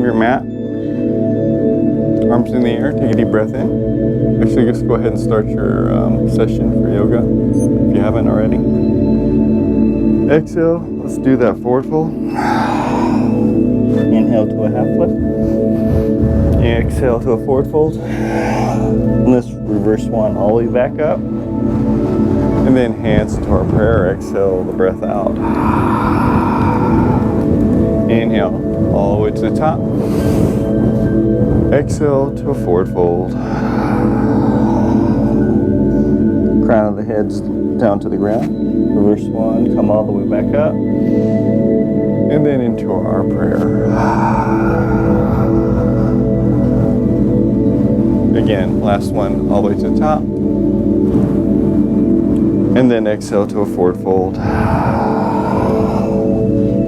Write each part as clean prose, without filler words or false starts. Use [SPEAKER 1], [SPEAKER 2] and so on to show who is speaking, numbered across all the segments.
[SPEAKER 1] your mat. Arms in the air, take a deep breath in. Actually, just go ahead and start your session for yoga if you haven't already. Exhale, let's do that forward fold. Inhale to a half lift. Exhale to a forward fold. And let's reverse one all the way back up. And then hands to our prayer. Exhale the breath out. Inhale all the way to the top. Exhale to a forward fold. Crown of the head's down to the ground. Reverse one, come all the way back up. And then into our prayer. Again, last one all the way to the top. And then exhale to a forward fold.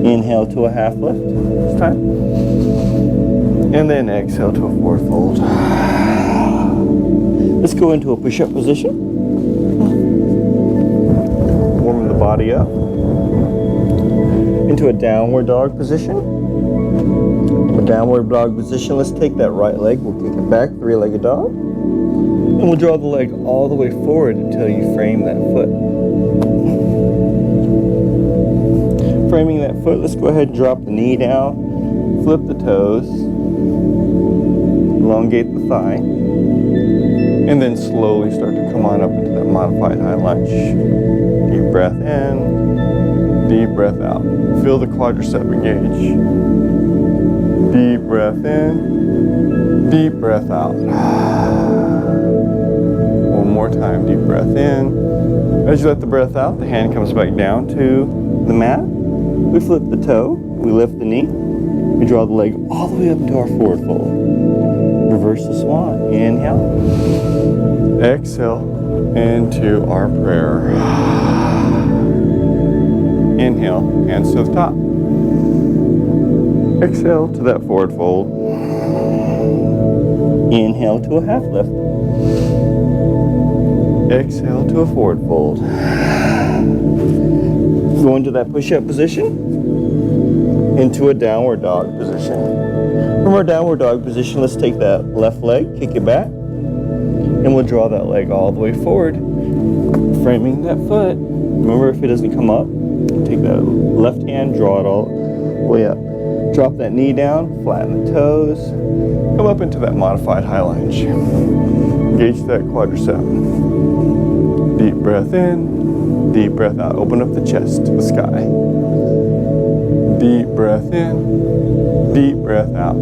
[SPEAKER 1] Inhale to a half lift this time. And then exhale to a forward fold. Let's go into a push-up position. Warming the body up. Into a downward dog position. A downward dog position. Let's take that right leg. We'll kick it back, three-legged dog. And we'll draw the leg all the way forward until you frame that foot. Framing that foot, let's go ahead and drop the knee down. Flip the toes. Elongate the thigh. And then slowly start to come on up into that modified high lunge. Deep breath in, deep breath out. Feel the quadricep engage. Deep breath in, deep breath out. One more time, deep breath in. As you let the breath out, the hand comes back down to the mat. We flip the toe, we lift the knee. We draw the leg all the way up into our forward fold. Reverse the swan. Inhale. Exhale into our prayer. Inhale, hands to the top. Exhale to that forward fold. Inhale to a half lift. Exhale to a forward fold. Go into that push-up position. Into a downward dog position. From our downward dog position, let's take that left leg, kick it back, and we'll draw that leg all the way forward, framing that foot. Remember, if it doesn't come up, take that left hand, draw it all the way up. Drop that knee down, flatten the toes, come up into that modified high lunge. Engage that quadricep. Deep breath in, deep breath out. Open up the chest to the sky. Deep breath in, deep breath out.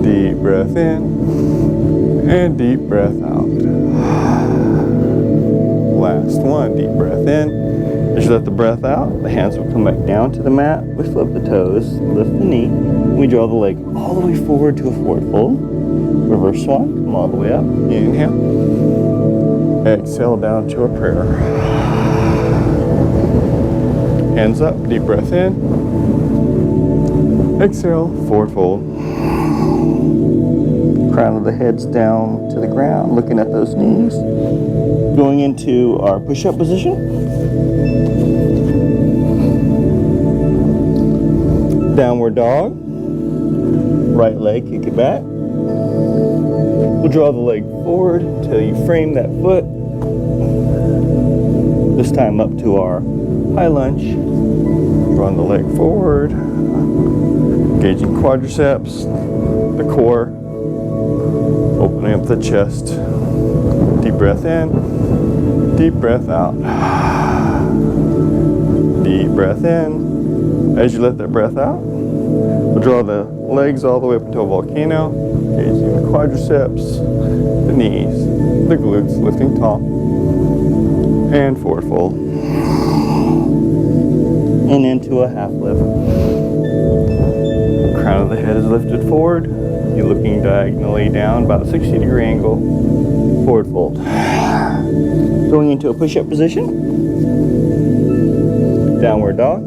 [SPEAKER 1] Deep breath in, and deep breath out. Last one, deep breath in. As you let the breath out, the hands will come back down to the mat. We flip the toes, lift the knee. We draw the leg all the way forward to a forward fold. Reverse swan, come all the way up. Inhale. Exhale down to a prayer. Hands up, deep breath in. Exhale, forward fold. Crown of the head's down to the ground, looking at those knees. Going into our push-up position. Downward dog. Right leg, kick it back. We'll draw the leg forward until you frame that foot. This time up to our high lunge. Drawing the leg forward. Engaging quadriceps, the core. Opening up the chest. Deep breath in. Deep breath out. Deep breath in. As you let that breath out, we'll draw the legs all the way up into a volcano, engaging the quadriceps, the knees, the glutes, lifting tall, and forward fold. And into a half lift. Crown of the head is lifted forward. You're looking diagonally down, about a 60-degree angle, forward fold. Going into a push-up position. Downward dog.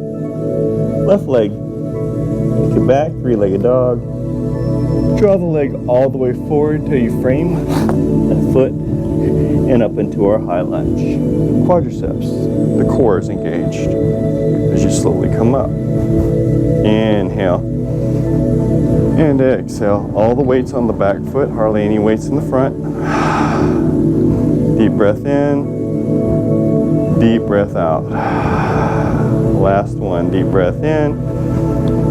[SPEAKER 1] Left leg, kick it back, three-legged dog. Draw the leg all the way forward until you frame that foot. and up into our high lunge. Quadriceps, the core is engaged as you slowly come up. Inhale and exhale. All the weights on the back foot, hardly any weights in the front. Deep breath in, deep breath out. Last one, deep breath in.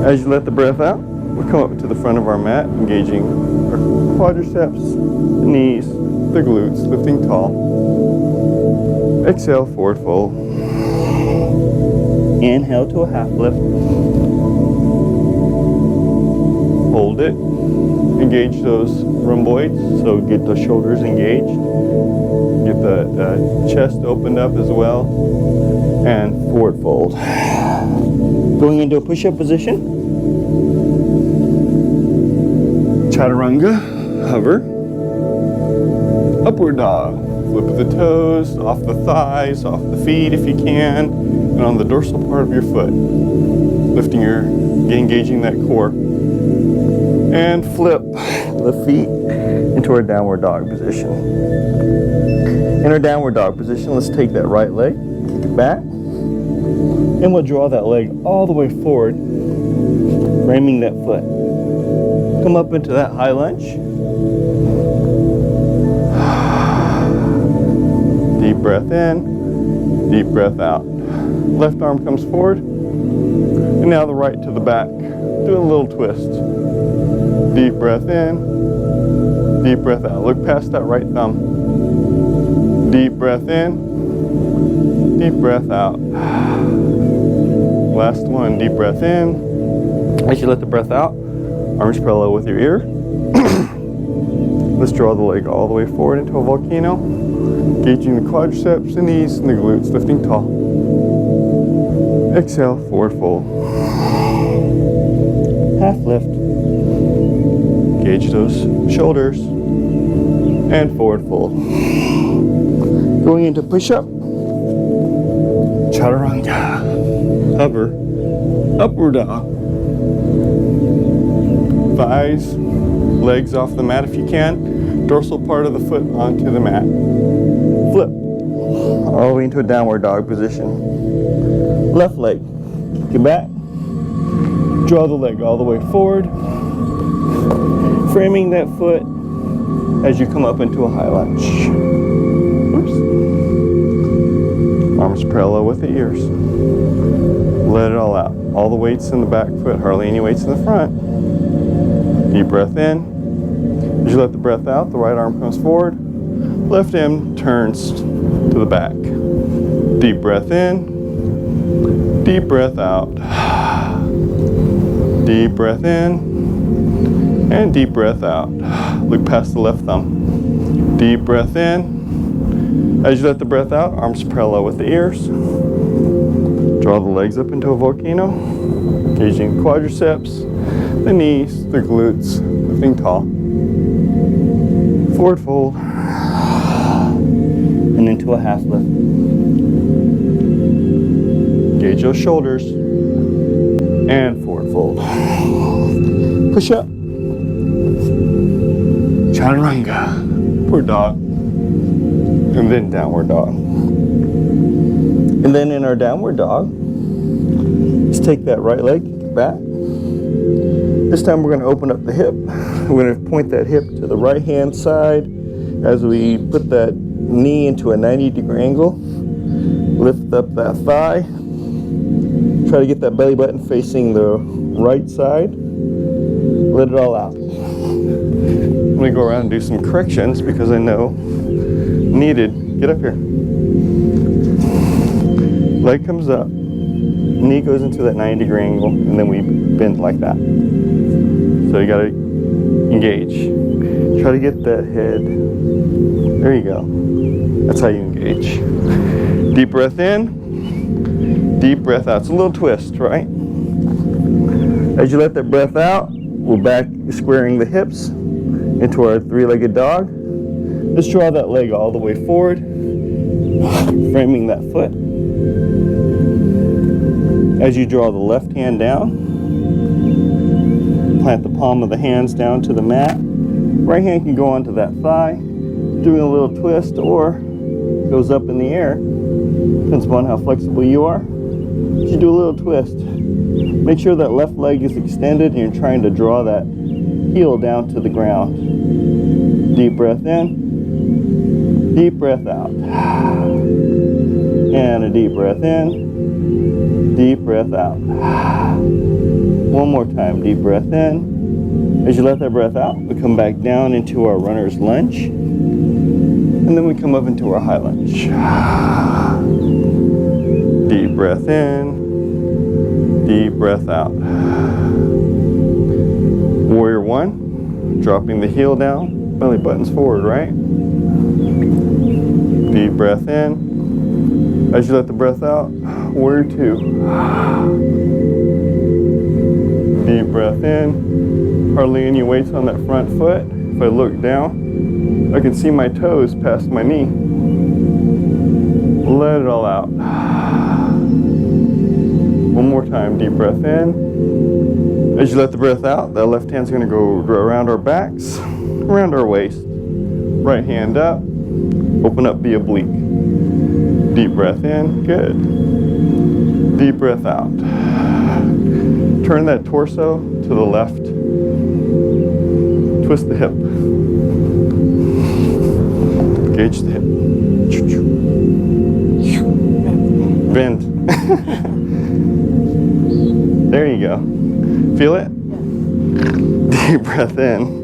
[SPEAKER 1] As you let the breath out, we come up to the front of our mat, engaging our quadriceps, the knees, the glutes, lifting tall. Exhale, forward fold. Inhale to a half lift. Hold it. Engage those rhomboids, so get the shoulders engaged. Get the chest opened up as well. And forward fold. Going into a push-up position. Chaturanga, hover. Upward dog. Flip of the toes, off the thighs, off the feet if you can, and on the dorsal part of your foot. Lifting engaging that core. And flip the feet into our downward dog position. In our downward dog position, let's take that right leg, kick it back, and we'll draw that leg all the way forward, framing that foot. Come up into that high lunge. Deep breath in, deep breath out. Left arm comes forward, and now the right to the back. Do a little twist. Deep breath in, deep breath out. Look past that right thumb. Deep breath in, deep breath out. Last one, deep breath in. As you let the breath out, arms parallel with your ear. Let's draw the leg all the way forward into a volcano, engaging the quadriceps, the knees, and the glutes, lifting tall. Exhale, forward fold. Half lift. Engage those shoulders, and forward fold. Going into push-up. Chaturanga. Hover. Upward dog. Thighs, legs off the mat if you can. Dorsal part of the foot onto the mat. Flip. All the way into a downward dog position. Left leg. Kick it back. Draw the leg all the way forward. Framing that foot as you come up into a high lunge. Oops. Arms parallel with the ears. Let it all out. All the weights in the back foot, hardly any weights in the front. Deep breath in. As you let the breath out, the right arm comes forward. Left arm turns to the back. Deep breath in. Deep breath out. Deep breath in. And deep breath out. Look past the left thumb. Deep breath in. As you let the breath out, arms parallel with the ears. Draw the legs up into a volcano. Engaging the quadriceps, the knees, the glutes, lifting tall. Forward fold. And into a half lift. Engage those shoulders. And forward fold. Push up. Chaturanga, upward dog, and then downward dog. And then in our downward dog, let's take that right leg, kick it back. This time we're going to open up the hip. We're going to point that hip to the right hand side as we put that knee into a 90-degree angle. Lift up that thigh. Try to get that belly button facing the right side. Let it all out. I'm going to go around and do some corrections because I know needed. Get up here. Leg comes up. Knee goes into that 90-degree angle, and then we bend like that. So you got to engage. Try to get that head. There you go. That's how you engage. Deep breath in. Deep breath out. It's a little twist, right? As you let that breath out, we're back squaring the hips into our three-legged dog. Let's draw that leg all the way forward, framing that foot. As you draw the left hand down, plant the palm of the hands down to the mat. Right hand can go onto that thigh. doing a little twist or goes up in the air. Depends upon how flexible you are. You do a little twist. Make sure that left leg is extended and you're trying to draw that heel down to the ground. Deep breath in, deep breath out. And a deep breath in, deep breath out. One more time, deep breath in. As you let that breath out, we come back down into our runner's lunge. And then we come up into our high lunge. Deep breath in, deep breath out. Warrior one, dropping the heel down, belly buttons forward, right? Deep breath in. As you let the breath out, warrior two. Deep breath in. Hardly any weights on that front foot. If I look down, I can see my toes past my knee. Let it all out. One more time, deep breath in. As you let the breath out, that left hand's gonna go around our backs, around our waist. Right hand up, open up the oblique. Deep breath in, good. Deep breath out. Turn that torso to the left. Twist the hip. Engage the hip. Bend. There you go. Feel it? Deep breath in.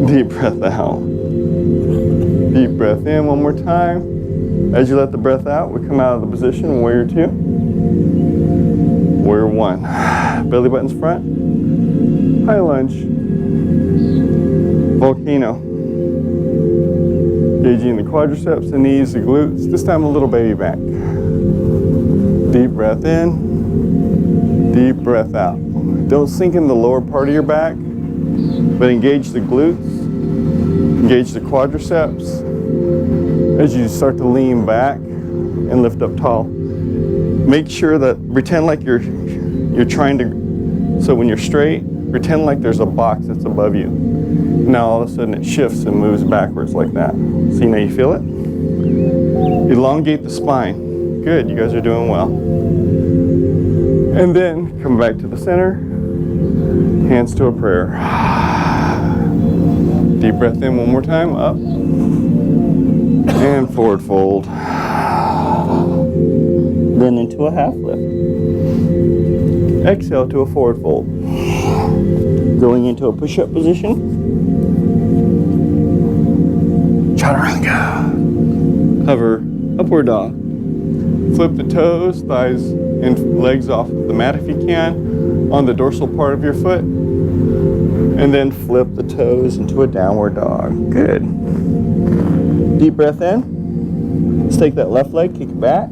[SPEAKER 1] Deep breath out. Deep breath in one more time. As you let the breath out, we come out of the position, warrior two. Warrior one. Belly buttons front. High lunge. Volcano. Engaging the quadriceps, the knees, the glutes. This time a little baby back. Deep breath in. Deep breath out. Don't sink in the lower part of your back, but engage the glutes. Engage the quadriceps. As you start to lean back and lift up tall. Make sure that, pretend like you're trying to, so when you're straight, pretend like there's a box that's above you. Now all of a sudden it shifts and moves backwards like that. See, now you feel it? Elongate the spine. Good, you guys are doing well. And then come back to the center, hands to a prayer. Deep breath in one more time, up. And forward fold. Then into a half lift. Exhale to a forward fold. Going into a push-up position. Chaturanga. Hover, upward dog. Flip the toes, thighs, and legs off the mat if you can, on the dorsal part of your foot. And then flip the toes into a downward dog. Good. Deep breath in. Let's take that left leg, kick it back.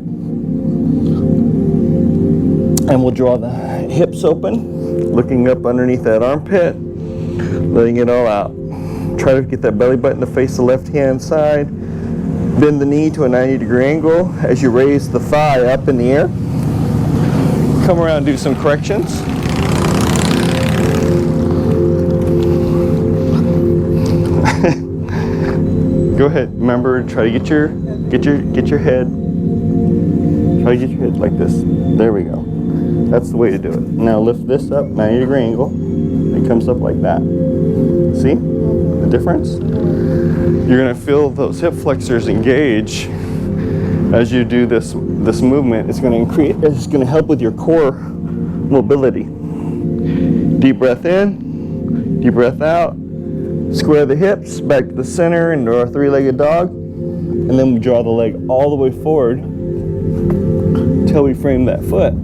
[SPEAKER 1] And we'll draw the hips open, looking up underneath that armpit, letting it all out. Try to get that belly button to face the left-hand side. Bend the knee to a 90-degree angle as you raise the thigh up in the air. Come around and do some corrections. Go ahead. Remember, try to get your head. Try to get your head like this. There we go. That's the way to do it. Now lift this up, 90-degree angle. It comes up like that. See the difference? You're gonna feel those hip flexors engage as you do this movement. It's gonna help with your core mobility. Deep breath in, deep breath out. Square the hips back to the center into our three-legged dog. And then we draw the leg all the way forward until we frame that foot.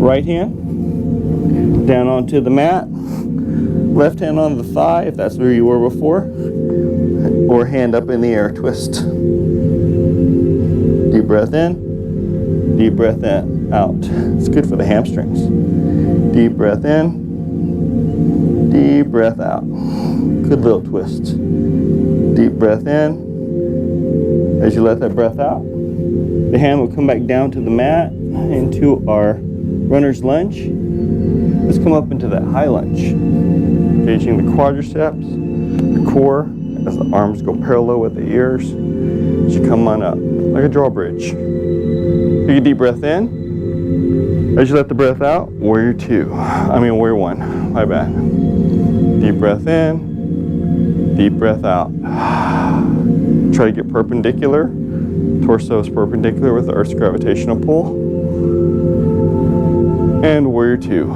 [SPEAKER 1] Right hand down onto the mat. Left hand on the thigh if that's where you were before. Or hand up in the air, twist. Deep breath in, deep breath in, out. It's good for the hamstrings. Deep breath in, deep breath out. Good little twist. Deep breath in. As you let that breath out, the hand will come back down to the mat into our runner's lunge. Let's come up into that high lunge. Engaging the quadriceps, the core as the arms go parallel with the ears. As you come on up, like a drawbridge. Take a deep breath in. As you let the breath out, warrior warrior one, my bad. Deep breath in, deep breath out. Try to get perpendicular. Torso is perpendicular with the Earth's gravitational pull. And warrior two.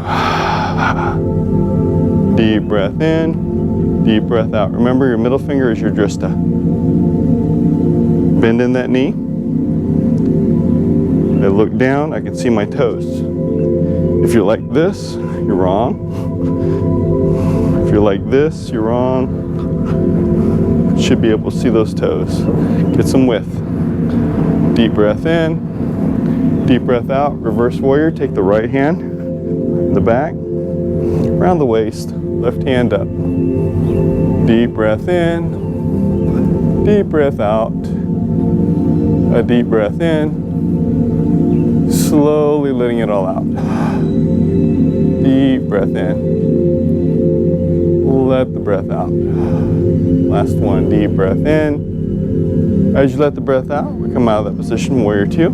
[SPEAKER 1] Deep breath in, deep breath out. Remember, your middle finger is your drista. Bend in that knee. I look down, I can see my toes. If you're like this, you're wrong. If you're like this, you're wrong. Should be able to see those toes. Get some width. Deep breath in, deep breath out. Reverse warrior, take the right hand, the back, around the waist, left hand up. Deep breath in, deep breath out. A deep breath in, slowly letting it all out. Deep breath in. Let the breath out. Last one, deep breath in. As you let the breath out, we come out of that position, warrior two.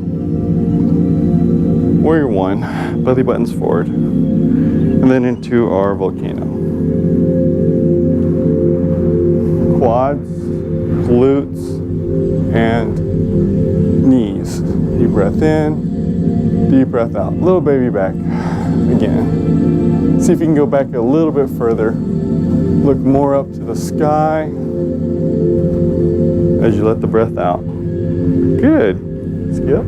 [SPEAKER 1] Warrior one, belly buttons forward. And then into our volcano. Quads, glutes, and knees. Deep breath in, deep breath out. Little baby back again. See if you can go back a little bit further. Look more up to the sky as you let the breath out. Good. Skip.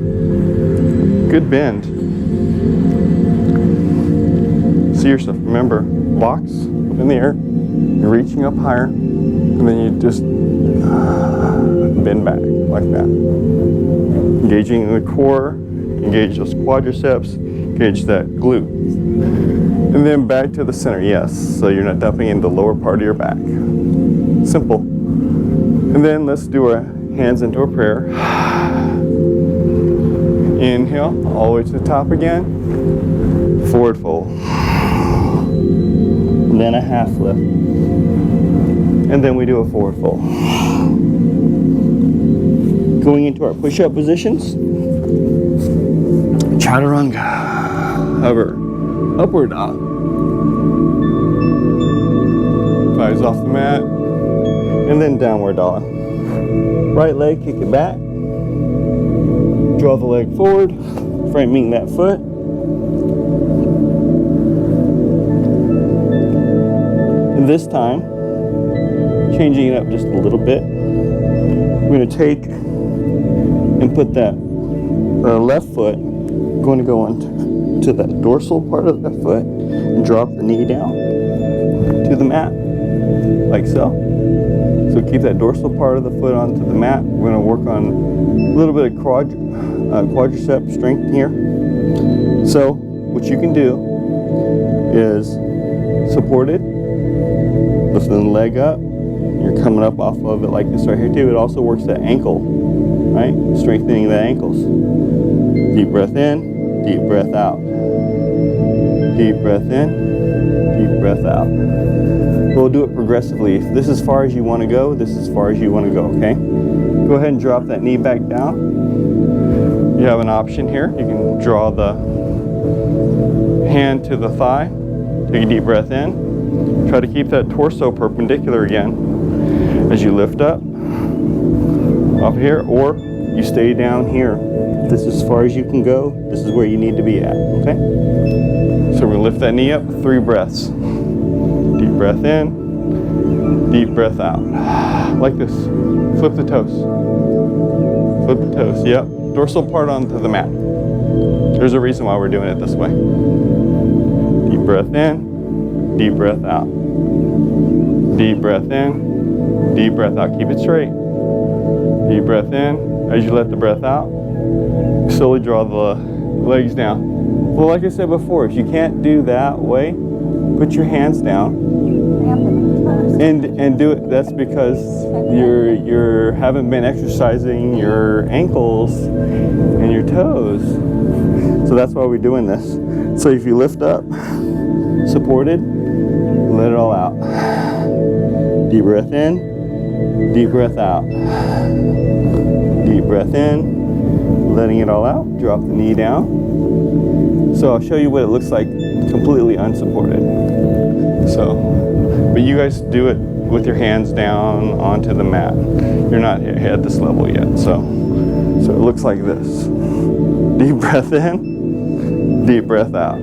[SPEAKER 1] Good bend. See yourself. Remember, box in the air. You're reaching up higher, and then you just bend back like that. Engaging the core, engage those quadriceps, engage that glute. And then back to the center, yes. So you're not dumping in the lower part of your back. Simple. And then let's do our hands into a prayer. Inhale, all the way to the top again. Forward fold. And then a half lift. And then we do a forward fold. Going into our push-up positions. Chaturanga. Hover. Upward dog. Thighs off the mat. And then downward dog. Right leg, kick it back. Draw the leg forward, framing that foot. And this time, changing it up just a little bit. We're going to take and put that left foot, going to go onto that dorsal part of that foot and drop the knee down to the mat, like so. So keep that dorsal part of the foot onto the mat. We're going to work on a little bit of quadricep strength here. So what you can do is supported, lifting the leg up. You're coming up off of it like this right here too. It also works that ankle, right? Strengthening the ankles. Deep breath in, deep breath out. Deep breath in, deep breath out. We'll do it progressively. If this is as far as you want to go, this is as far as you want to go, okay? Go ahead and drop that knee back down. You have an option here. You can draw the hand to the thigh. Take a deep breath in. Try to keep that torso perpendicular again as you lift up off here, or you stay down here. If this is as far as you can go, this is where you need to be at, okay? So we're gonna lift that knee up, 3 breaths. Deep breath in, deep breath out. Like this. Flip the toes. Flip the toes, yep. Dorsal part onto the mat. There's a reason why we're doing it this way. Deep breath in, deep breath out. Deep breath in, deep breath out. Keep it straight. Deep breath in. As you let the breath out, slowly draw the legs down. Well, like I said before, if you can't do that way, put your hands down and do it. That's because you haven't been exercising your ankles and your toes. So that's why we're doing this. So if you lift up, supported, let it all out. Deep breath in, deep breath out. Deep breath in, letting it all out. Drop the knee down. So I'll show you what it looks like completely unsupported. So, but you guys do it with your hands down onto the mat. You're not at this level yet. So it looks like this. Deep breath in, deep breath out.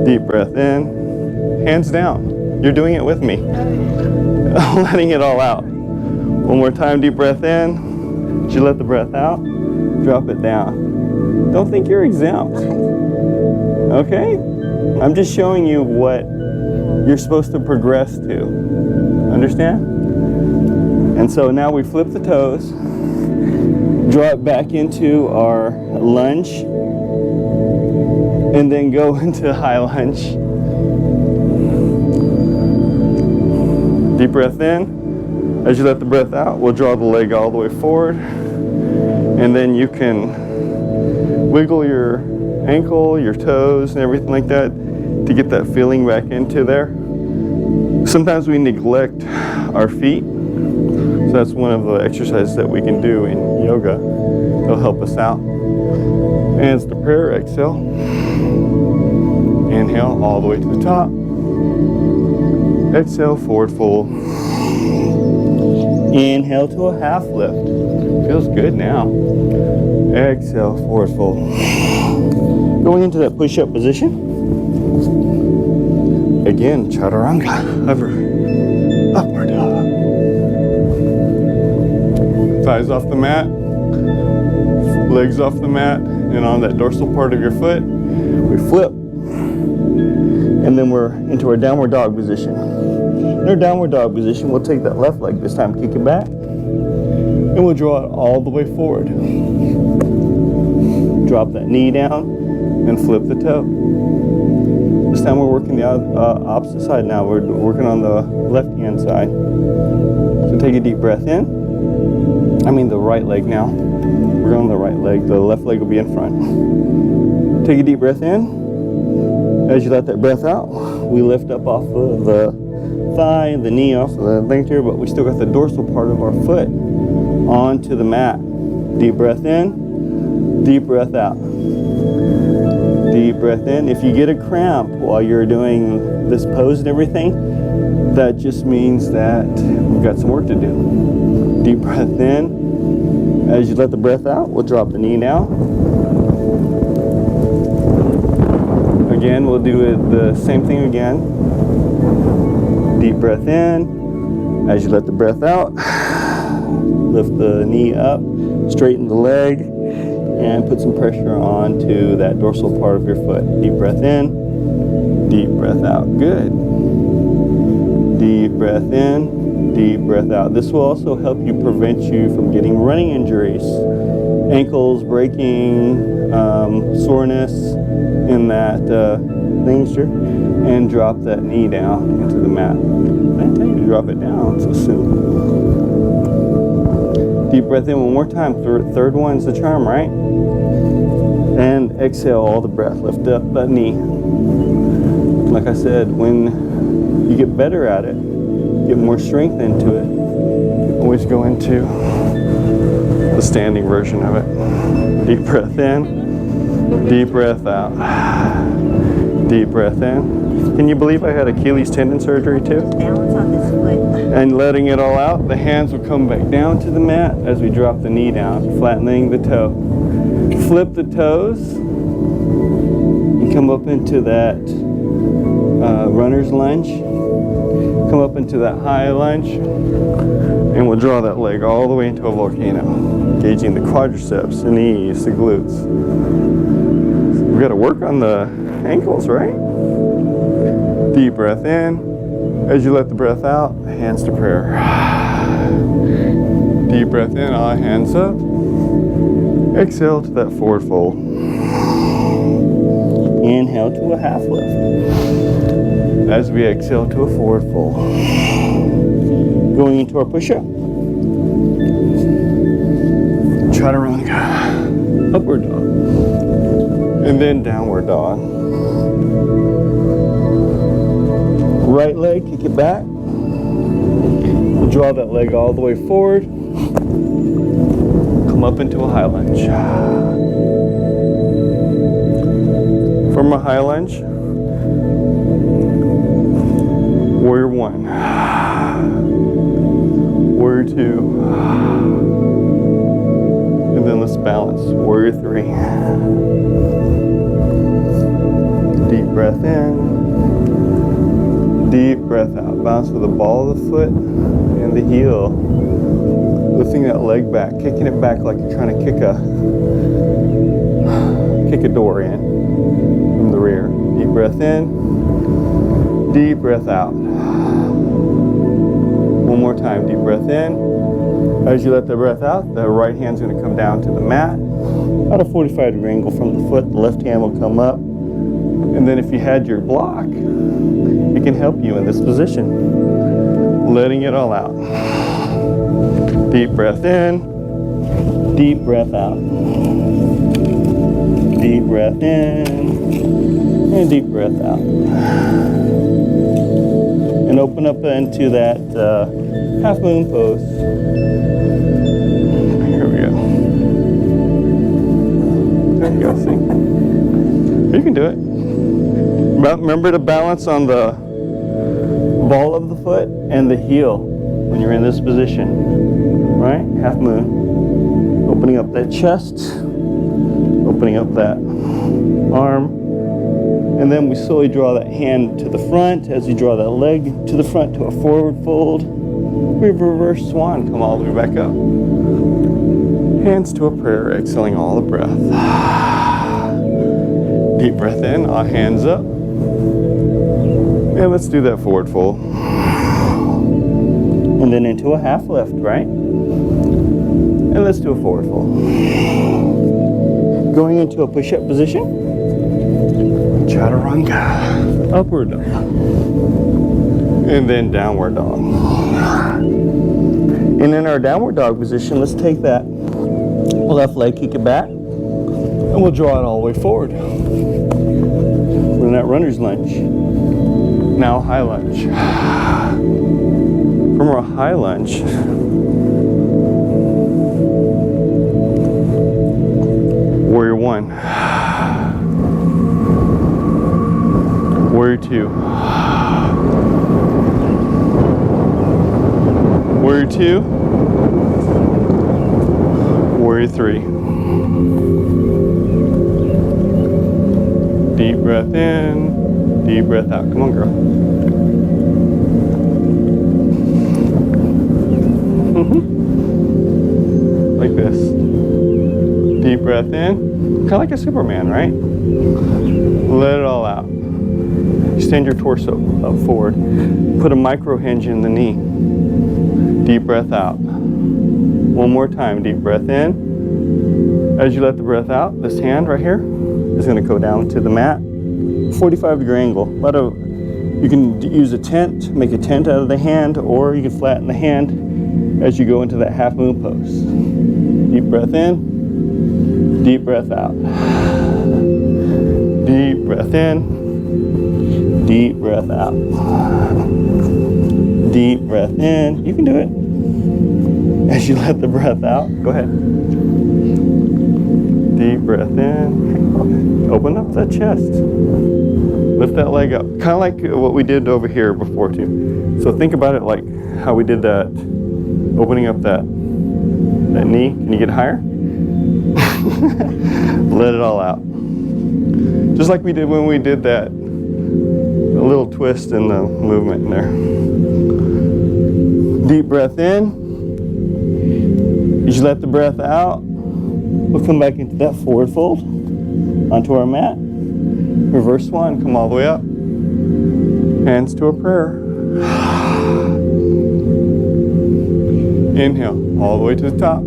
[SPEAKER 1] Deep breath in, hands down. You're doing it with me. Letting it all out. One more time, deep breath in. As you let the breath out, drop it down. Don't think you're exempt. Okay? I'm just showing you what you're supposed to progress to. Understand? And so now we flip the toes, drop back into our lunge, and then go into high lunge. Deep breath in. As you let the breath out, we'll draw the leg all the way forward. And then you can wiggle your ankle, your toes, and everything like that to get that feeling back into there. Sometimes we neglect our feet. So that's one of the exercises that we can do in yoga. It'll help us out. Hands to prayer, exhale. Inhale all the way to the top. Exhale, forward fold. Inhale to a half lift. Feels good now. Exhale, forward fold. Going into that push-up position. Again, chaturanga, hover, upward dog. Thighs off the mat, legs off the mat, and on that dorsal part of your foot, we flip. And then we're into our downward dog position. In our downward dog position, we'll take that left leg this time, kick it back, and we'll draw it all the way forward. Drop that knee down and flip the toe. This time we're working the opposite side now. We're working on the left-hand side. So take a deep breath in. I mean the right leg now. We're on the right leg. The left leg will be in front. Take a deep breath in. As you let that breath out, we lift up off of the thigh, the knee off of the length here, but we still got the dorsal part of our foot onto the mat. Deep breath in, deep breath out. Deep breath in. If you get a cramp while you're doing this pose and everything, that just means that we've got some work to do. Deep breath in. As you let the breath out, we'll drop the knee down. Again, we'll do it the same thing again. Deep breath in. As you let the breath out, lift the knee up, straighten the leg, and put some pressure onto that dorsal part of your foot. Deep breath in, deep breath out. Good. Deep breath in, deep breath out. This will also help you prevent you from getting running injuries, ankles breaking, soreness in that linger, and drop that knee down into the mat. I didn't tell you to drop it down so soon. Deep breath in one more time. Third one's the charm, right? And exhale all the breath. Lift up that knee. Like I said, when you get better at it, get more strength into it, always go into the standing version of it. Deep breath in, deep breath out. Deep breath in. Can you believe I had Achilles tendon surgery too?
[SPEAKER 2] Balance on this foot.
[SPEAKER 1] And letting it all out, the hands will come back down to the mat as we drop the knee down, flattening the toe. Flip the toes and come up into that runner's lunge. Come up into that high lunge, and we'll draw that leg all the way into a volcano, engaging the quadriceps, the knees, the glutes. We've got to work on the ankles, right? Deep breath in. As you let the breath out, hands to prayer. Deep breath in, all hands up. Exhale to that forward fold. Inhale to a half lift. As we exhale to a forward fold. Going into our push-up. Chaturanga. Upward dog. And then downward dog. Right leg, kick it back. Draw that leg all the way forward. Come up into a high lunge. From a high lunge, warrior one, warrior two, and then let's balance, warrior three. Deep breath in, deep breath out. Bounce with the ball of the foot and the heel. Lifting that leg back, kicking it back like you're trying to kick a door in from the rear. Deep breath in, deep breath out. One more time, deep breath in. As you let the breath out, the right hand's going to come down to the mat. About a 45-degree angle from the foot, the left hand will come up. And then if you had your block, it can help you in this position. Letting it all out. Deep breath in, deep breath out. Deep breath in, and deep breath out. And open up into that half moon pose. Here we go. There you go, see? You can do it. Remember to balance on the ball of the foot and the heel when you're in this position, right? Half moon. Opening up that chest, opening up that arm, and then we slowly draw that hand to the front. As you draw that leg to the front to a forward fold, we reverse swan, come all the way back up. Hands to a prayer, exhaling all the breath. Deep breath in, all hands up. And let's do that forward fold. And then into a half lift, right? And let's do a forward fold. Going into a push-up position. Chaturanga. Upward dog. And then downward dog. And in our downward dog position, let's take that left leg, kick it back, and we'll draw it all the way forward. We're in that runner's lunge. Now high lunge. From our high lunge, warrior one, warrior two, warrior two, warrior three. Deep breath in, deep breath out. Come on, girl. Like this. Deep breath in. Kind of like a Superman, right? Let it all out. Extend your torso up forward. Put a micro hinge in the knee. Deep breath out. One more time. Deep breath in. As you let the breath out, this hand right here is going to go down to the mat. 45-degree angle. You can use a tent, make a tent out of the hand, or you can flatten the hand as you go into that half moon pose. Deep breath in, deep breath out. Deep breath in, deep breath out. Deep breath in. You can do it. As you let the breath out, go ahead. Deep breath in. Open up that chest. Lift that leg up. Kind of like what we did over here before too. So think about it like how we did that, opening up that knee. Can you get higher? Let it all out. Just like we did when we did that, a little twist in the movement in there. Deep breath in. As you let the breath out, we'll come back into that forward fold onto our mat. Reverse swan, come all the way up. Hands to a prayer. Inhale, all the way to the top.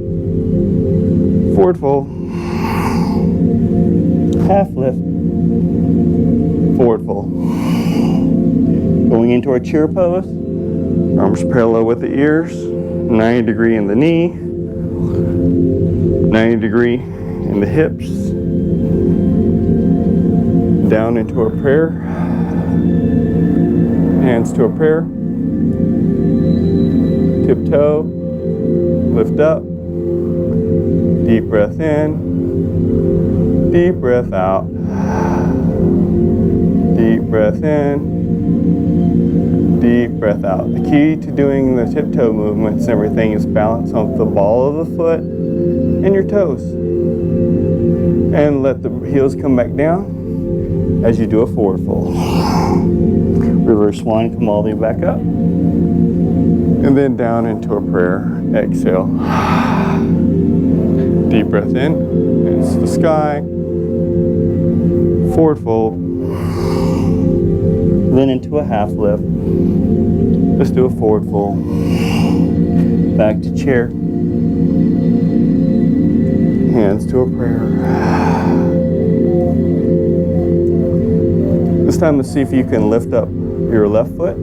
[SPEAKER 1] Forward fold. Half lift. Forward fold. Going into our chair pose. Arms parallel with the ears. 90 degree in the knee. 90 degree in the hips. Down into a prayer. Hands to a prayer. Tiptoe, lift up, deep breath in, deep breath out, deep breath in, deep breath out. The key to doing the tiptoe movements and everything is balance on the ball of the foot and your toes. And let the heels come back down as you do a forward fold. Reverse one, come all the way back up. And then down into a prayer. Exhale. Deep breath in. It's the sky. Forward fold. Then into a half lift. Let's do a forward fold. Back to chair. Hands to a prayer. This time let's see if you can lift up your left foot.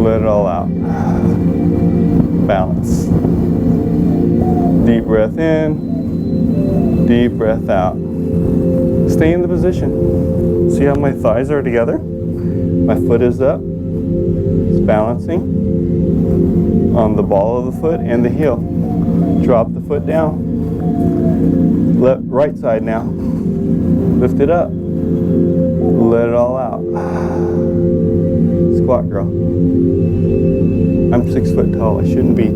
[SPEAKER 1] Let it all out. Balance. Deep breath in, deep breath out. Stay in the position. See how my thighs are together? My foot is up. It's balancing on the ball of the foot and the heel. Drop the foot down. Right side now. Lift it up. Let it all out. Squat girl. I'm 6 foot tall. I shouldn't be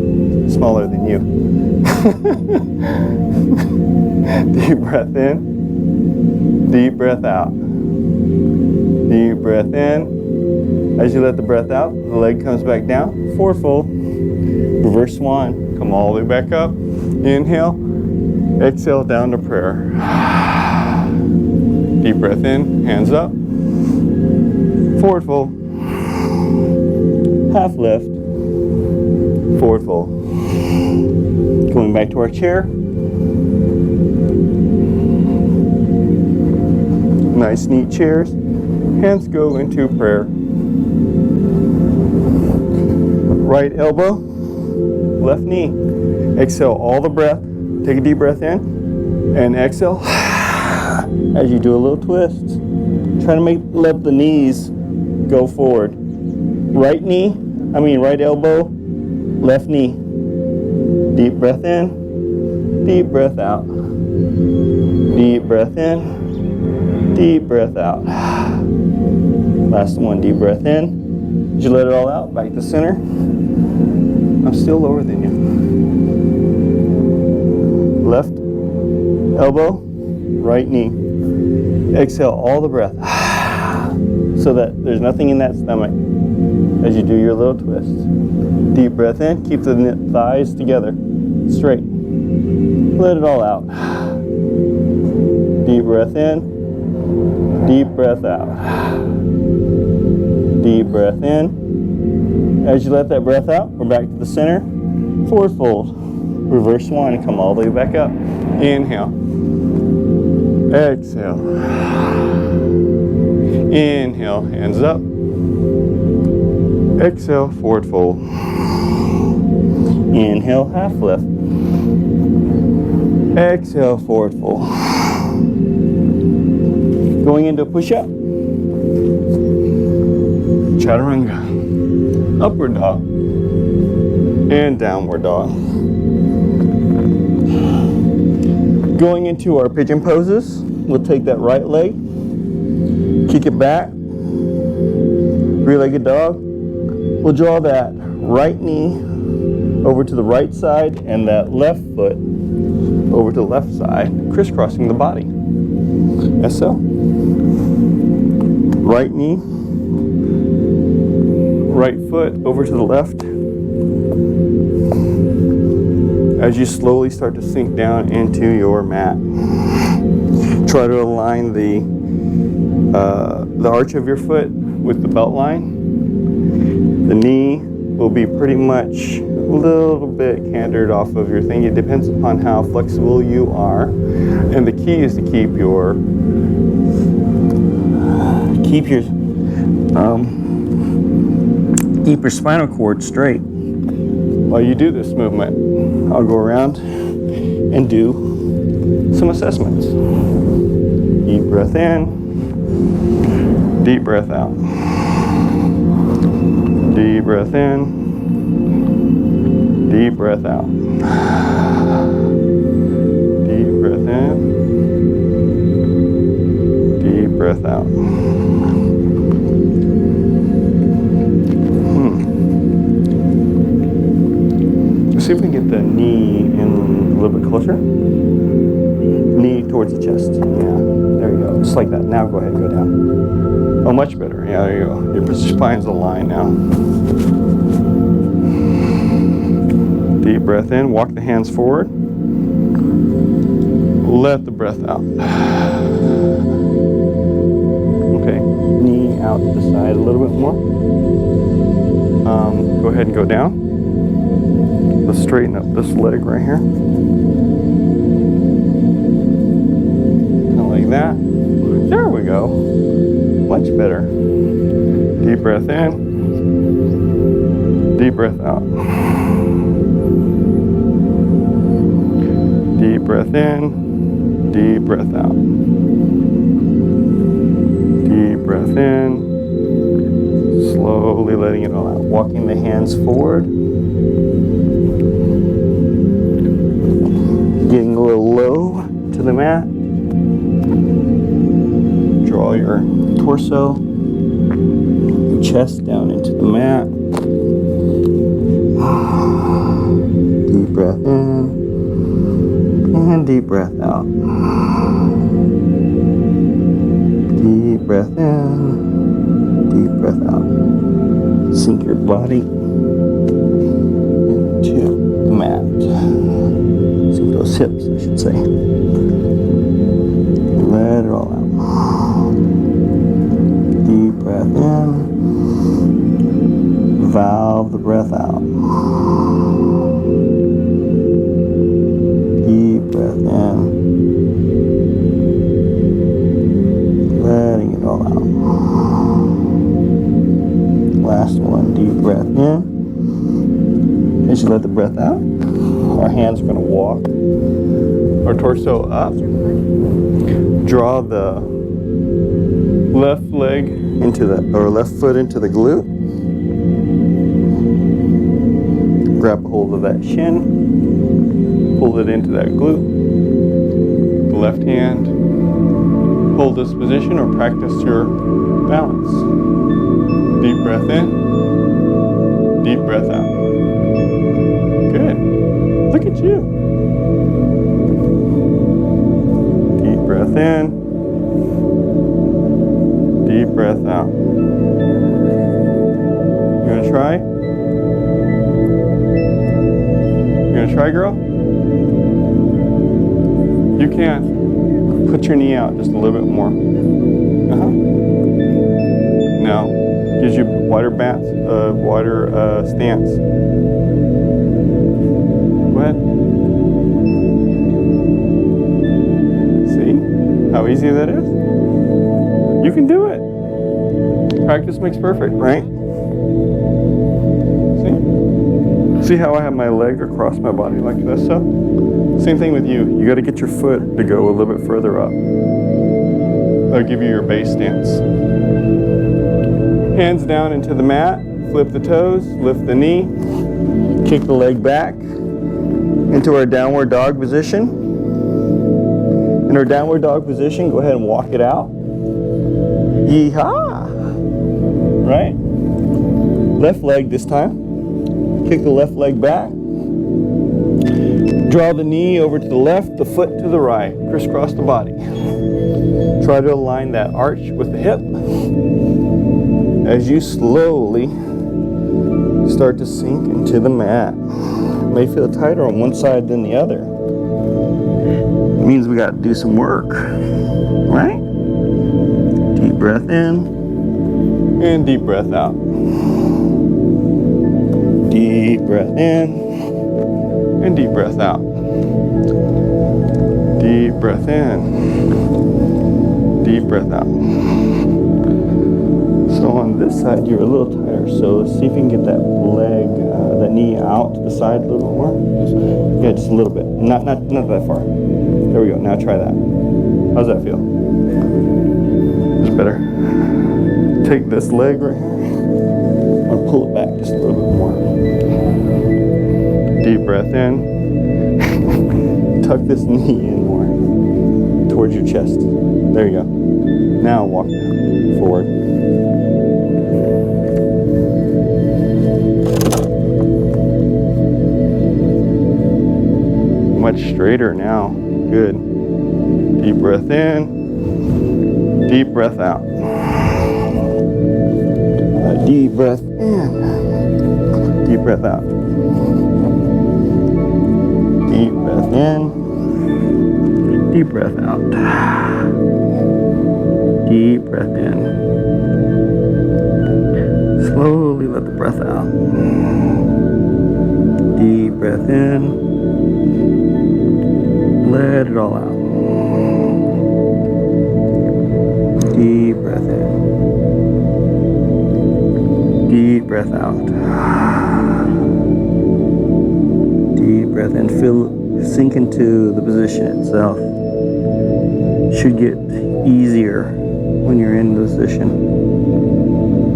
[SPEAKER 1] smaller than you. Deep breath in. Deep breath out. Deep breath in. As you let the breath out, the leg comes back down. Forward fold. Reverse swan. Come all the way back up. Inhale. Exhale down to prayer. Deep breath in. Hands up. Forward fold. Half lift. Forward fold. Going back to our chair. Nice neat chairs. Hands go into prayer. Right elbow, left knee. Exhale all the breath. Take a deep breath in and exhale as you do a little twist. Try to let the knees go forward. Right elbow, left knee. Deep breath in, deep breath out. Deep breath in, deep breath out. Last one, deep breath in. As you let it all out, back to center. I'm still lower than you. Left elbow, right knee. Exhale all the breath so that there's nothing in that stomach as you do your little twist. Deep breath in, keep the thighs together, straight. Let it all out. Deep breath in, deep breath out. Deep breath in. As you let that breath out, we're back to the center. Forward fold. Reverse one and come all the way back up. Inhale. Exhale. Inhale, hands up. Exhale, forward fold. Inhale, half lift. Exhale, forward fold. Going into a push-up. Chaturanga. Upward dog. And downward dog. Going into our pigeon poses, we'll take that right leg, kick it back, three-legged dog. We'll draw that right knee over to the right side and that left foot over to the left side, crisscrossing the body. As so. Right knee, right foot over to the left. As you slowly start to sink down into your mat. Try to align the arch of your foot with the belt line. The knee will be pretty much a little bit cantered off of your thing. It depends upon how flexible you are. And the key is to keep your spinal cord straight. While you do this movement, I'll go around and do some assessments. Deep breath in, deep breath out. Deep breath in, Deep breath out. Deep breath in. Deep breath out. Let's see if we can get the knee in a little bit closer. Knee towards the chest. Yeah, there you go. Just like that. Now go ahead and go down. Oh, much better. Yeah, there you go. Your spine's aligned now. Deep breath in. Walk the hands forward. Let the breath out. Okay. Knee out to the side a little bit more. Go ahead and go down. Let's straighten up this leg right here. Kind of like that. There we go. Much better. Deep breath in. Deep breath out. Deep breath in. Deep breath out. Deep breath in. Slowly letting it all out. Walking the hands forward. Getting a little low to the mat. Draw your torso, your chest down into the mat. Deep breath in and deep breath out. Deep breath in, deep breath out. Sink your body into the mat. Sink those hips, I should say. Let it all out. Deep breath in. Valve the breath out. Deep breath in. Letting it all out. Last one, deep breath in. As you let the breath out, our hands are going to walk our torso up. Draw the left leg into the, or left foot into the glute. Grab a hold of that shin. Pull it into that glute. The left hand. Hold this position or practice your balance. Deep breath in. Deep breath out. Good. Look at you. Deep breath in. Deep breath out. You gonna try? You gonna try, girl? You can. Put your knee out just a little bit more. Now, gives you wider stance. Go ahead. See how easy that is? You can do it. Practice makes perfect, right? See how I have my leg across my body like this? So, same thing with you. You got to get your foot to go a little bit further up. That'll give you your base stance. Hands down into the mat. Flip the toes. Lift the knee. Kick the leg back into our downward dog position. In our downward dog position, go ahead and walk it out. Yeehaw! Right? Left leg this time. Kick the left leg back. Draw the knee over to the left, the foot to the right. Crisscross the body. Try to align that arch with the hip. As you slowly start to sink into the mat. It may feel tighter on one side than the other. It means we got to do some work. Right? Deep breath in. And deep breath out. Deep breath in. And deep breath out. Deep breath in. Deep breath out. So on this side, you're a little tighter. So let's see if you can get that leg, that knee out to the side a little bit more. Yeah, just a little bit. Not that far. There we go. Now try that. How's that feel? It's better. Take this leg right here. I'll pull it back just a little bit more. Deep breath in. Tuck this knee in more towards your chest. There you go. Now walk forward. Much straighter now. Good. Deep breath in. Deep breath out. Deep breath in. Deep breath out. Deep breath in. Deep breath out. Deep breath in. Slowly let the breath out. Deep breath in. Let it all out. Deep breath in. Deep breath out. Deep breath in. Sink into the position itself. Should get easier when you're in the position.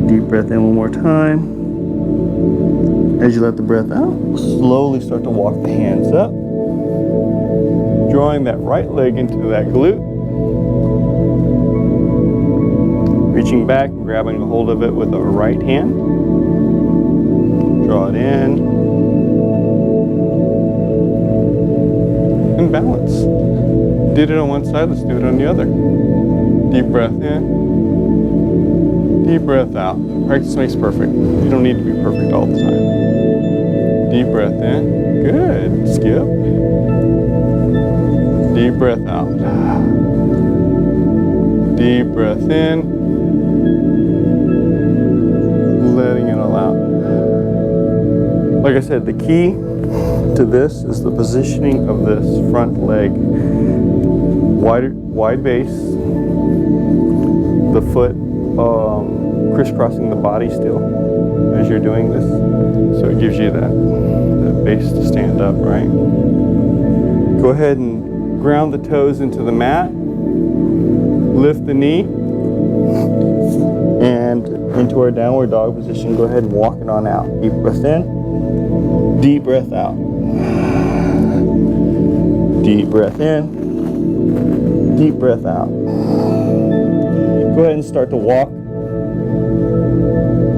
[SPEAKER 1] Deep breath in one more time. As you let the breath out, slowly start to walk the hands up. Drawing that right leg into that glute. Reaching back and grabbing a hold of it with our right hand. Draw it in. And balance. Did it on one side, let's do it on the other. Deep breath in. Deep breath out. Practice makes perfect. You don't need to be perfect all the time. Deep breath in. Good. Skip. Deep breath out. Deep breath in. Letting it all out. Like I said, the key to this is the positioning of this front leg. Wide base. The foot crisscrossing the body still as you're doing this. So it gives you that base to stand up, right? Go ahead and ground the toes into the mat. Lift the knee. And into our downward dog position, go ahead and walk it on out. Deep breath in. Deep breath out. Deep breath in. Deep breath out. Go ahead and start to walk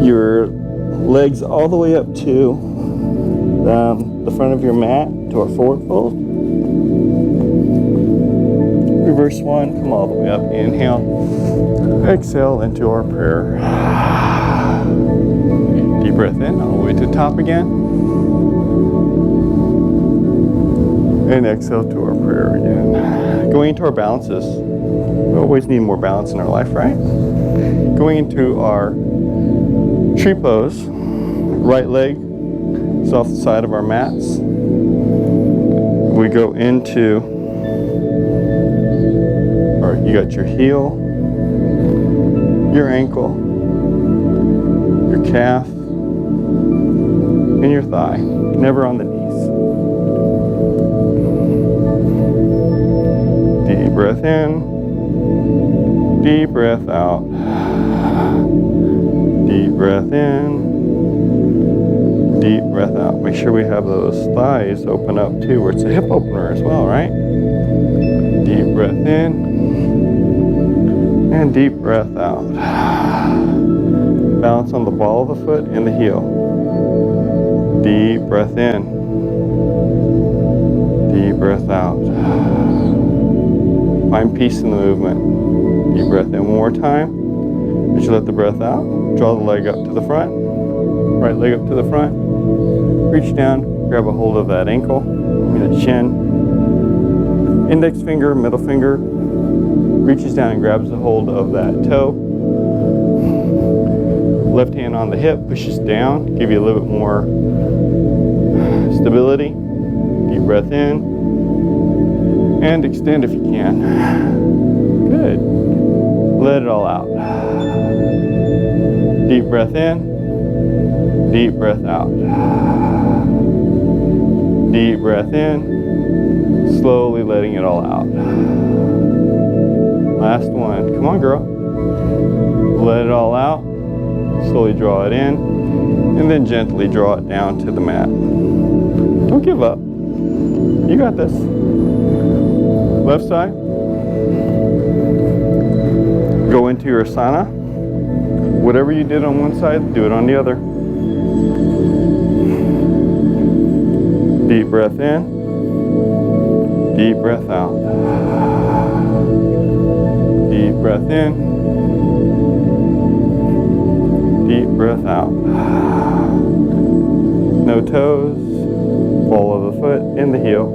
[SPEAKER 1] your legs all the way up to the front of your mat to our forward fold. Reverse one, come all the way up. Inhale. Exhale into our prayer. Deep breath in, all the way to the top again. And exhale to our prayer again. Going into our balances. We always need more balance in our life, right? Going into our tree pose. Right leg is off the side of our mats. We go into, or you got your heel, your ankle, your calf, and your thigh. Never on the knees. Deep breath in. Deep breath out. Deep breath in. Deep breath out. Make sure we have those thighs open up too, where it's a hip opener as well, right? Deep breath in. And deep breath out. Balance on the ball of the foot and the heel. Deep breath in. Deep breath out. Find peace in the movement. Deep breath in one more time. As you let the breath out, draw the leg up to the front. Right leg up to the front. Reach down, grab a hold of that ankle, the chin. Index finger, middle finger, reaches down and grabs a hold of that toe. Left hand on the hip, pushes down, give you a little bit more stability. Deep breath in. And extend if you can. Good. Let it all out. Deep breath in. Deep breath out. Deep breath in. Slowly letting it all out. Last one. Come on, girl. Let it all out. Slowly draw it in. And then gently draw it down to the mat. Don't give up. You got this. Left side. Go into your asana. Whatever you did on one side, do it on the other. Deep breath in. Deep breath out. Deep breath in. Deep breath out. No toes. Ball of the foot in the heel.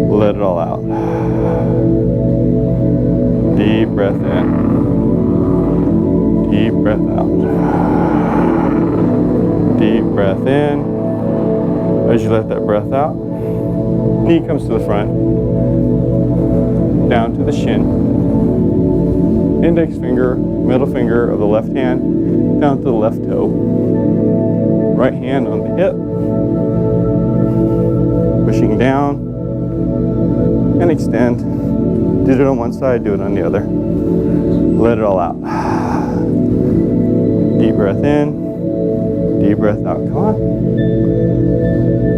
[SPEAKER 1] Let it all out. Deep breath in. Deep breath out. Deep breath in. As you let that breath out, knee comes to the front, down to the shin. Index finger, middle finger of the left hand, down to the left toe. Right hand on the hip. Pushing down and extend. Did it on one side, do it on the other. Let it all out. Deep breath in, deep breath out. Come on.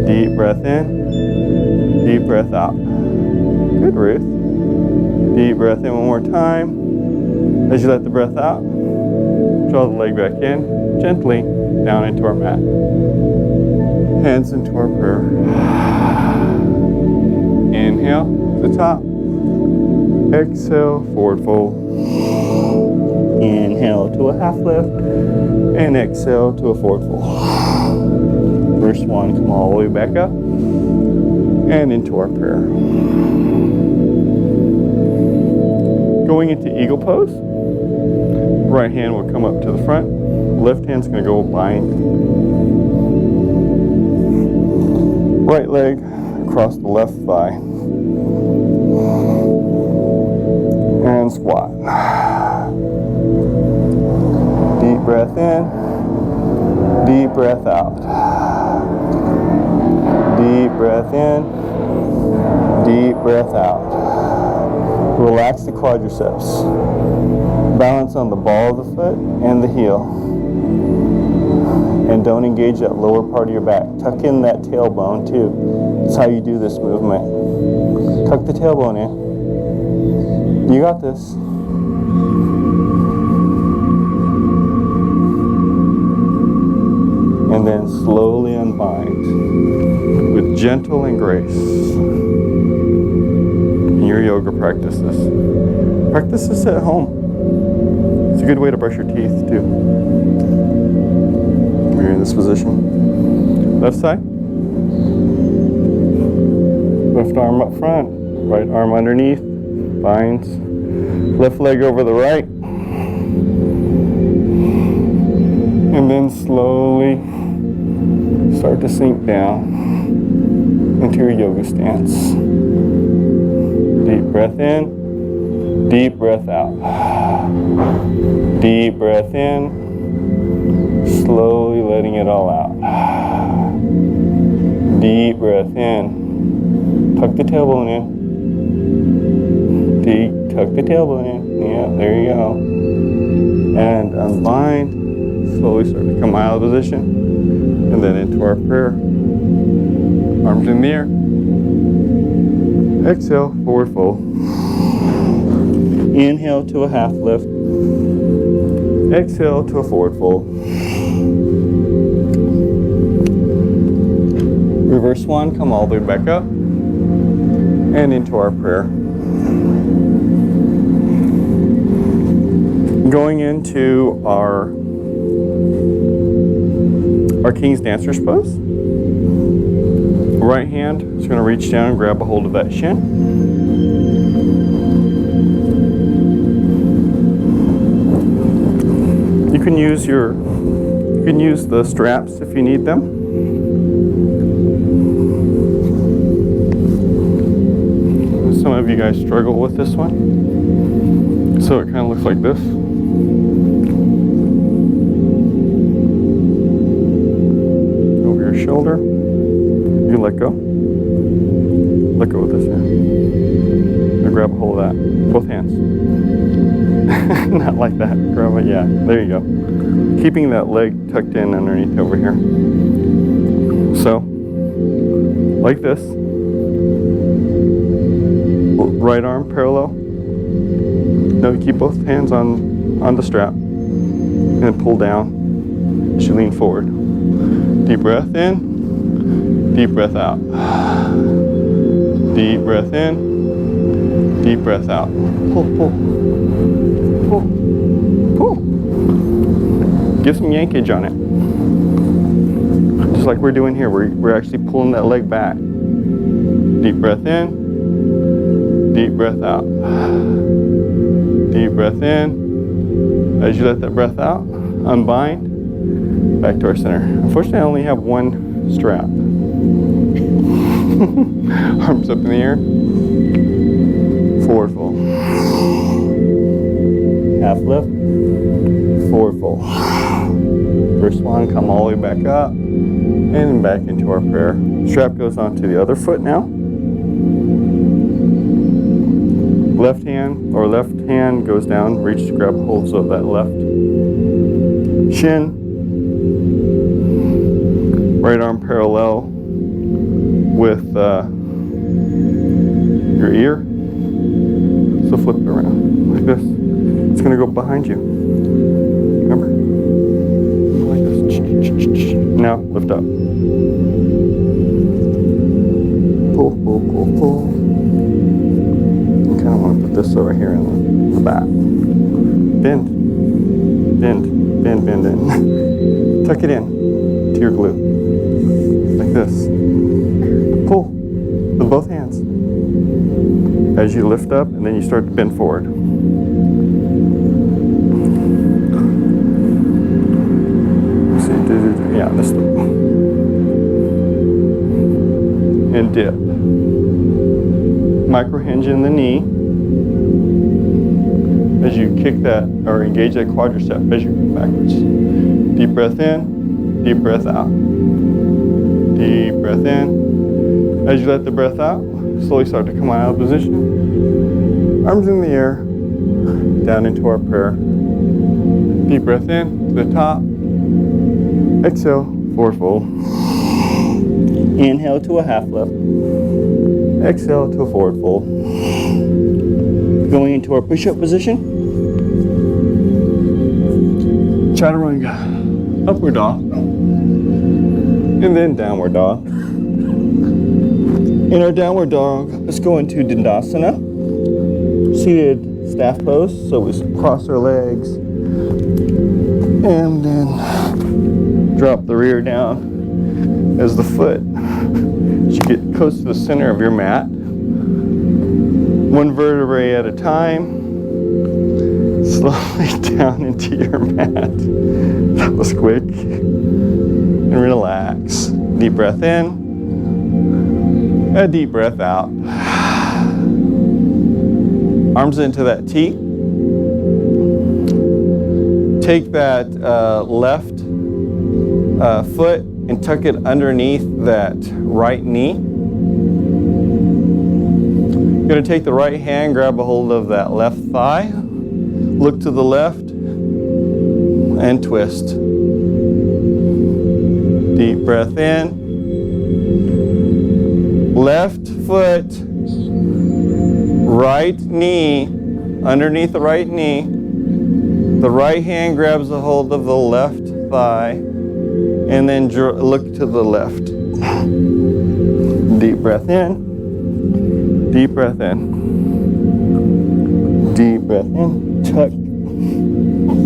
[SPEAKER 1] Deep breath in, deep breath out. Good, Ruth. Deep breath in one more time. As you let the breath out, draw the leg back in, gently down into our mat. Hands into our prayer. Inhale to the top. Exhale, forward fold. Inhale to a half lift. And exhale to a forward fold. First one, come all the way back up. And into our prayer. Going into eagle pose. Right hand will come up to the front. Left hand's going to go bind. Right leg across the left thigh. And squat. Deep breath in. Deep breath out. Deep breath in. Deep breath out. Relax the quadriceps. Balance on the ball of the foot and the heel. And don't engage that lower part of your back. Tuck in that tailbone too. That's how you do this movement. Tuck the tailbone in. You got this. And then slowly unbind with gentle and grace in your yoga practices. Practice this at home. It's a good way to brush your teeth too. We're in this position. Left side. Left arm up front, right arm underneath, binds. Left leg over the right. And then slowly start to sink down into your yoga stance. Deep breath in, deep breath out. Deep breath in, slowly letting it all out. Deep breath in. Tuck the tailbone in. Tuck the tailbone in. Yeah, there you go. And unbind. Slowly start to come out of position. And then into our prayer. Arms in the air. Exhale, forward fold. Inhale to a half lift. Exhale to a forward fold. Reverse one, come all the way back up. And into our prayer. Going into our King's Dancer's pose. Right hand is going to reach down and grab a hold of that shin. You can use the straps if you need them. Some of you guys struggle with this one. So it kind of looks like this. Over your shoulder. You let go. Let go with this hand. Now grab a hold of that. Both hands. Not like that. Grab it. Yeah, there you go. Keeping that leg tucked in underneath over here. So, like this. Right arm parallel. Now you keep both hands on the strap and then pull down as you lean forward. Deep breath in, deep breath out. Deep breath in, deep breath out. Pull, pull, pull, pull. Give some yankage on it. Just like we're doing here, we're actually pulling that leg back. Deep breath in, deep breath out. Deep breath in. As you let that breath out, unbind, back to our center. Unfortunately, I only have one strap. Arms up in the air. Forward fold. Half lift. Forward fold. First one, come all the way back up and back into our prayer. Strap goes onto the other foot now. Left hand goes down, reach to grab holds of that left shin. Right arm parallel with your ear. So flip it around like this. It's going to go behind you. Remember? Like this. Now lift up. Pull, pull, pull, pull. I want to put this over here in the back. Bend, bend, bend, bend in. Tuck it in to your glute. Like this. Pull with both hands. As you lift up and then you start to bend forward. See, yeah, this way. And dip. Micro hinge in the knee. As you kick that or engage that quadricep as you go backwards. Deep breath in, deep breath out. Deep breath in. As you let the breath out, slowly start to come out of position. Arms in the air, down into our prayer. Deep breath in to the top. Exhale, forward fold. Inhale to a half lift. Exhale to a forward fold. Going into our push-up position. Chaturanga, upward dog, and then downward dog. In our downward dog, let's go into Dandasana, seated staff pose. So we cross our legs, and then drop the rear down as the foot should get close to the center of your mat. One vertebrae at a time. Slowly down into your mat. That was quick. And relax. Deep breath in. A deep breath out. Arms into that T. Take that left foot and tuck it underneath that right knee. You're going to take the right hand, grab a hold of that left thigh. Look to the left and twist. Deep breath in. Left foot, right knee, underneath the right knee. The right hand grabs a hold of the left thigh and then look to the left. Deep breath in. Deep breath in. Deep breath in. Tuck.
[SPEAKER 2] I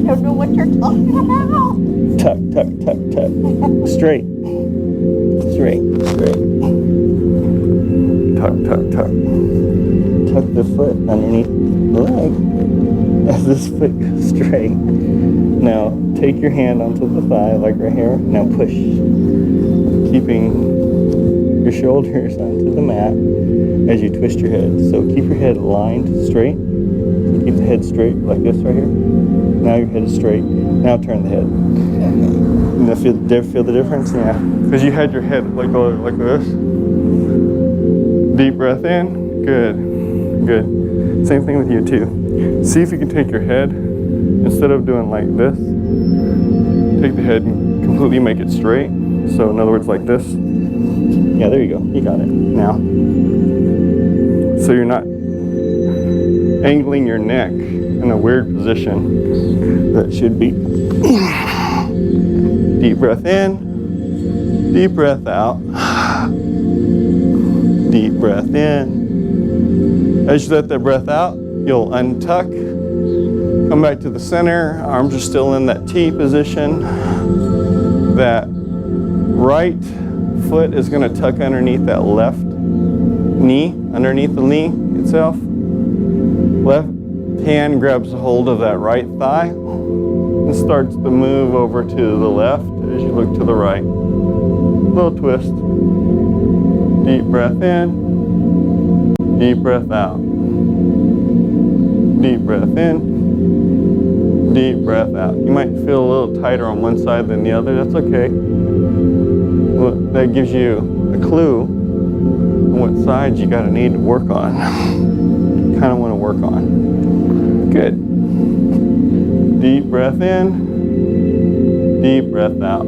[SPEAKER 2] don't know what you're talking about.
[SPEAKER 1] Tuck, tuck, tuck, tuck. Straight. Straight, straight. Tuck, tuck, tuck. Tuck the foot underneath the leg as this foot goes straight. Now take your hand onto the thigh like right here. Now push. Keeping your shoulders onto the mat as you twist your head. So keep your head lined straight. Keep the head straight like this right here. Now your head is straight. Now turn the head. Now feel the difference? Yeah. Because you had your head like this. Deep breath in. Good. Good. Same thing with you too. See if you can take your head, instead of doing like this, take the head and completely make it straight. So in other words, like this. Yeah, there you go. You got it now. So you're not angling your neck in a weird position. That should be. Deep breath in, deep breath out. Deep breath in. As you let that breath out, you'll untuck. Come back to the center. Arms are still in that T position. That right foot is going to tuck underneath that left knee, underneath the knee itself. Left hand grabs a hold of that right thigh and starts to move over to the left as you look to the right. Little twist. Deep breath in, deep breath out. Deep breath in, deep breath out. You might feel a little tighter on one side than the other. That's okay. Well, that gives you a clue on what sides you gotta need to work on. Kind of want to work on. Good. Deep breath in, deep breath out.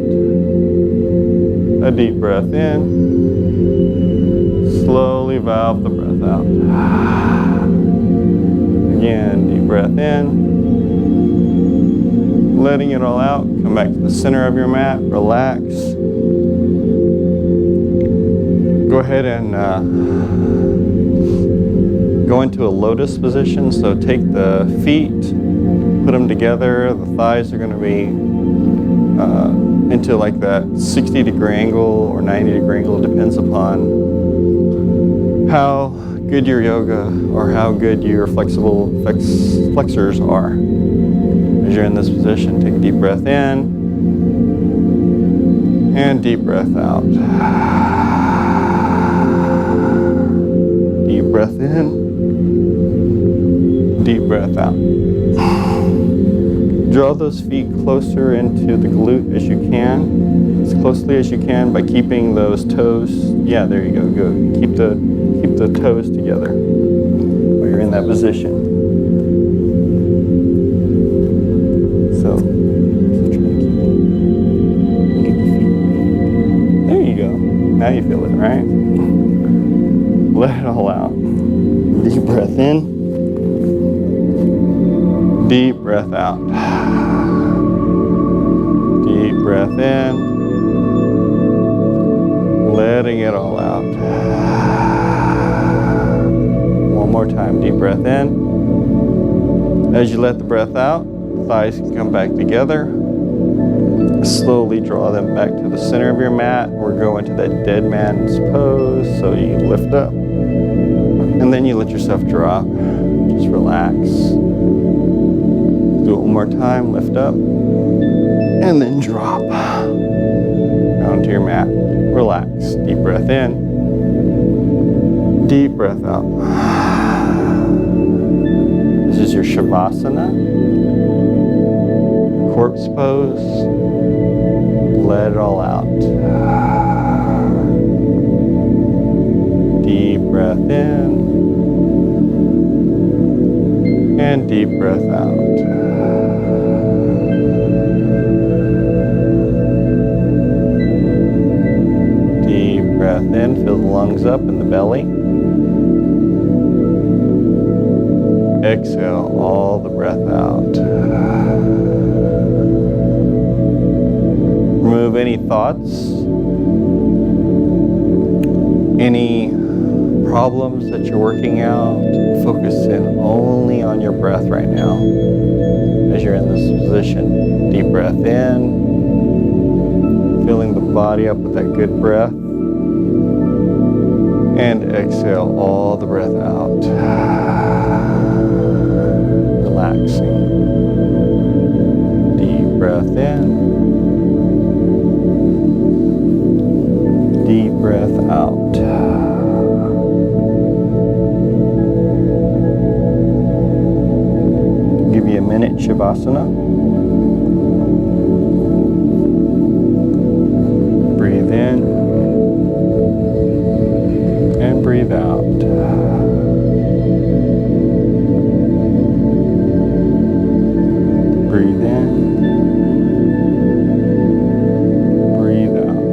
[SPEAKER 1] A deep breath in. Slowly valve the breath out. Again, deep breath in. Letting it all out. Come back to the center of your mat. Relax. Go ahead and go into a lotus position. So take the feet, put them together. The thighs are going to be into like that 60-degree angle or 90-degree angle. Depends upon how good your yoga or how good your flexible flexors are. As you're in this position, take a deep breath in and deep breath out. Deep breath in, deep breath out. Draw those feet closer into the glute as you can, as closely as you can by keeping those toes. Yeah, there you go. Good. Keep the toes together while you're in that position. So try to keep the feet. There you go. Now you feel it, right? Let it all out. Deep breath in. Deep breath out. Deep breath in. Letting it all out. One more time. Deep breath in. As you let the breath out, the thighs can come back together. Slowly draw them back to the center of your mat or go into that dead man's pose. So you lift up and then you let yourself drop. Just relax. Do it one more time. Lift up and then drop down to your mat. Relax. Deep breath in. Deep breath out. This is your Shavasana. Corpse pose. Let it all out. Deep breath in. And deep breath out. Deep breath in, fill the lungs up and the belly. Exhale all the breath out. Remove any thoughts, any problems that you're working out. Focus in only on your breath right now as you're in this position. Deep breath in, filling the body up with that good breath, and exhale all the breath out. Relaxing. Deep breath in, deep breath out. Give you a minute, Shavasana. Breathe in and breathe out. Breathe in, breathe out.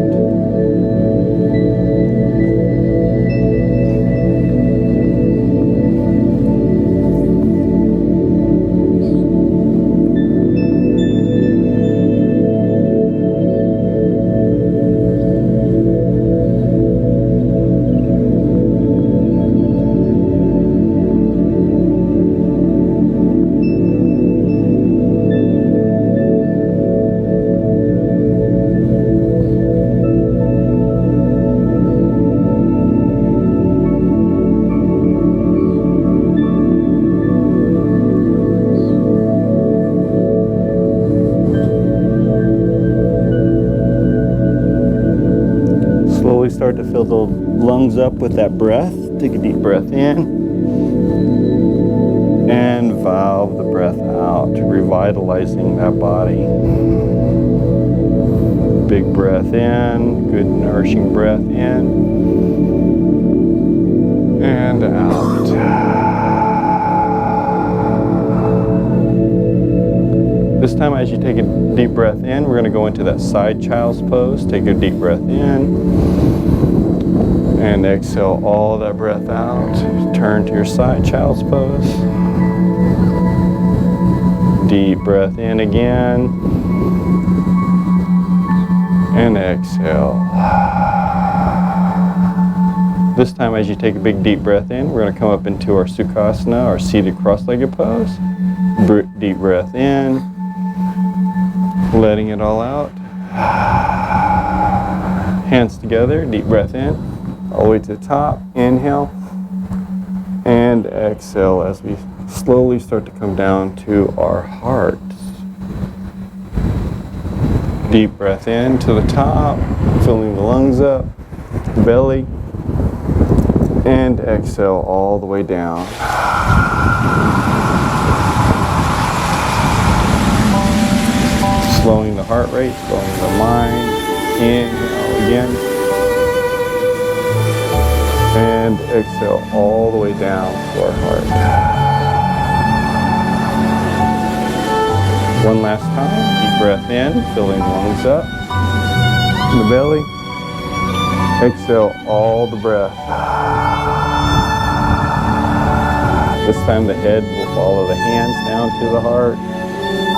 [SPEAKER 1] to fill the lungs up with that breath. Take a deep breath in. And valve the breath out, revitalizing that body. Big breath in, good nourishing breath in. And out. This time as you take a deep breath in, we're going to go into that side child's pose. Take a deep breath in. And exhale all that breath out. Turn to your side child's pose. Deep breath in again. And exhale. This time as you take a big deep breath in, we're going to come up into our Sukhasana, our seated cross-legged pose. Deep breath in. Letting it all out. Hands together, deep breath in. All the way to the top. Inhale. And exhale as we slowly start to come down to our hearts. Deep breath in to the top, filling the lungs up, the belly, and exhale all the way down. Slowing the heart rate, slowing the mind. Inhale again. And exhale all the way down to our heart. One last time, deep breath in, filling the lungs up, in the belly. Exhale all the breath. This time the head will follow the hands down to the heart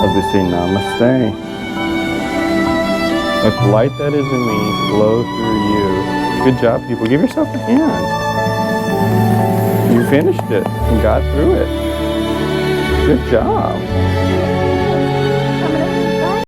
[SPEAKER 1] as we say Namaste. Let the light that is in me flow through you. Good job, people. Give yourself a hand. You finished it and got through it. Good job.